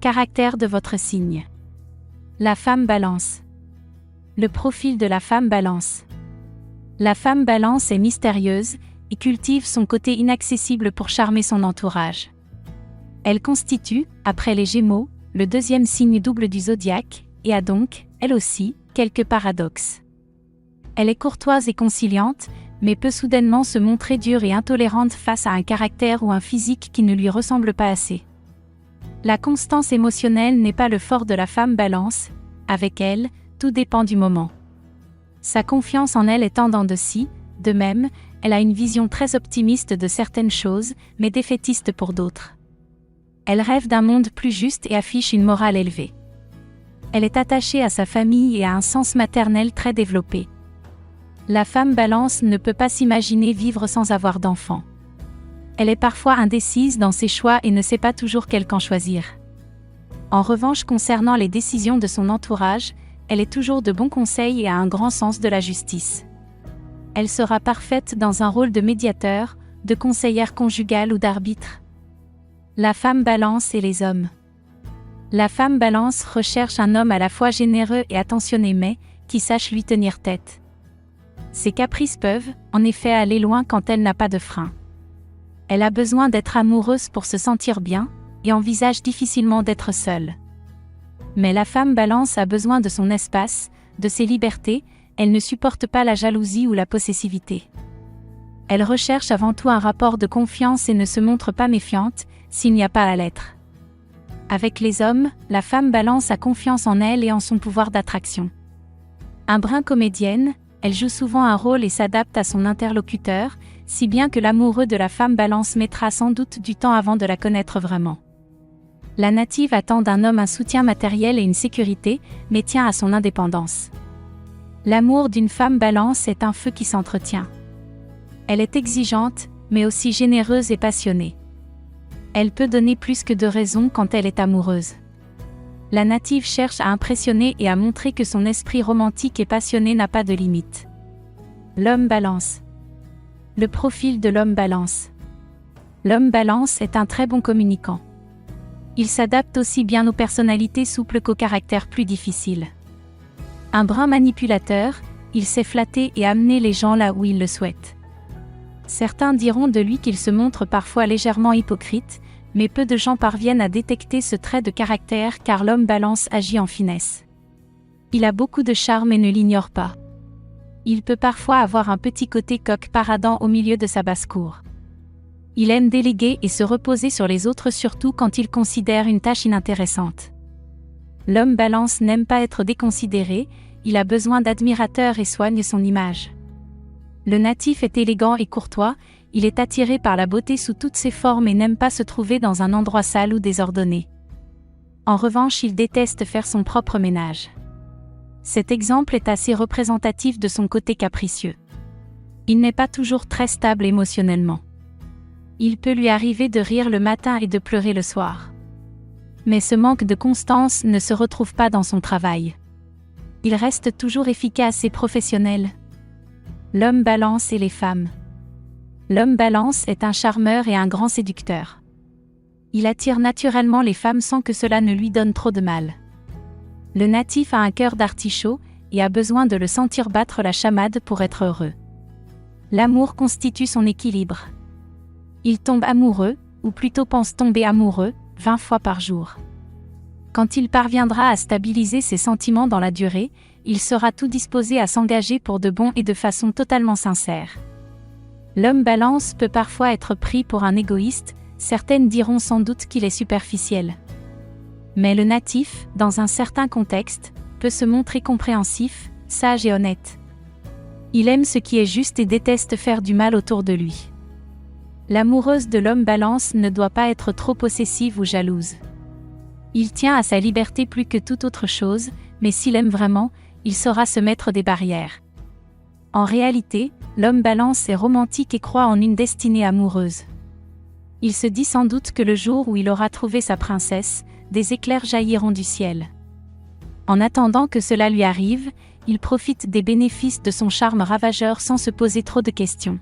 Caractère de votre signe. La femme Balance. Le profil de la femme Balance. La femme Balance est mystérieuse et cultive son côté inaccessible pour charmer son entourage. Elle constitue, après les Gémeaux, le deuxième signe double du zodiaque et a donc, elle aussi, quelques paradoxes. Elle est courtoise et conciliante, mais peut soudainement se montrer dure et intolérante face à un caractère ou un physique qui ne lui ressemble pas assez. La constance émotionnelle n'est pas le fort de la femme Balance, avec elle, tout dépend du moment. Sa confiance en elle est en dents de scie, de même, elle a une vision très optimiste de certaines choses, mais défaitiste pour d'autres. Elle rêve d'un monde plus juste et affiche une morale élevée. Elle est attachée à sa famille et a un sens maternel très développé. La femme Balance ne peut pas s'imaginer vivre sans avoir d'enfant. Elle est parfois indécise dans ses choix et ne sait pas toujours quel camp choisir. En revanche, concernant les décisions de son entourage, elle est toujours de bons conseils et a un grand sens de la justice. Elle sera parfaite dans un rôle de médiateur, de conseillère conjugale ou d'arbitre. La femme Balance et les hommes. La femme Balance recherche un homme à la fois généreux et attentionné mais, qui sache lui tenir tête. Ses caprices peuvent, en effet, aller loin quand elle n'a pas de frein. Elle a besoin d'être amoureuse pour se sentir bien, et envisage difficilement d'être seule. Mais la femme Balance a besoin de son espace, de ses libertés, elle ne supporte pas la jalousie ou la possessivité. Elle recherche avant tout un rapport de confiance et ne se montre pas méfiante, s'il n'y a pas à l'être. Avec les hommes, la femme Balance a confiance en elle et en son pouvoir d'attraction. Un brin comédienne, elle joue souvent un rôle et s'adapte à son interlocuteur, si bien que l'amoureux de la femme Balance mettra sans doute du temps avant de la connaître vraiment. La native attend d'un homme un soutien matériel et une sécurité, mais tient à son indépendance. L'amour d'une femme Balance est un feu qui s'entretient. Elle est exigeante, mais aussi généreuse et passionnée. Elle peut donner plus que de raison quand elle est amoureuse. La native cherche à impressionner et à montrer que son esprit romantique et passionné n'a pas de limite. L'homme Balance. Le profil de l'homme Balance. L'homme Balance est un très bon communicant. Il s'adapte aussi bien aux personnalités souples qu'aux caractères plus difficiles. Un brin manipulateur, il sait flatter et amener les gens là où il le souhaite. Certains diront de lui qu'il se montre parfois légèrement hypocrite, mais peu de gens parviennent à détecter ce trait de caractère car l'homme Balance agit en finesse. Il a beaucoup de charme et ne l'ignore pas. Il peut parfois avoir un petit côté coq paradant au milieu de sa basse-cour. Il aime déléguer et se reposer sur les autres surtout quand il considère une tâche inintéressante. L'homme Balance n'aime pas être déconsidéré, il a besoin d'admirateurs et soigne son image. Le natif est élégant et courtois, il est attiré par la beauté sous toutes ses formes et n'aime pas se trouver dans un endroit sale ou désordonné. En revanche, il déteste faire son propre ménage. Cet exemple est assez représentatif de son côté capricieux. Il n'est pas toujours très stable émotionnellement. Il peut lui arriver de rire le matin et de pleurer le soir. Mais ce manque de constance ne se retrouve pas dans son travail. Il reste toujours efficace et professionnel. L'homme Balance et les femmes. L'homme Balance est un charmeur et un grand séducteur. Il attire naturellement les femmes sans que cela ne lui donne trop de mal. Le natif a un cœur d'artichaut et a besoin de le sentir battre la chamade pour être heureux. L'amour constitue son équilibre. Il tombe amoureux, ou plutôt pense tomber amoureux, 20 fois par jour. Quand il parviendra à stabiliser ses sentiments dans la durée, il sera tout disposé à s'engager pour de bon et de façon totalement sincère. L'homme Balance peut parfois être pris pour un égoïste, certaines diront sans doute qu'il est superficiel. Mais le natif, dans un certain contexte, peut se montrer compréhensif, sage et honnête. Il aime ce qui est juste et déteste faire du mal autour de lui. L'amoureuse de l'homme Balance ne doit pas être trop possessive ou jalouse. Il tient à sa liberté plus que toute autre chose, mais s'il aime vraiment, il saura se mettre des barrières. En réalité, l'homme Balance est romantique et croit en une destinée amoureuse. Il se dit sans doute que le jour où il aura trouvé sa princesse, des éclairs jailliront du ciel. En attendant que cela lui arrive, il profite des bénéfices de son charme ravageur sans se poser trop de questions.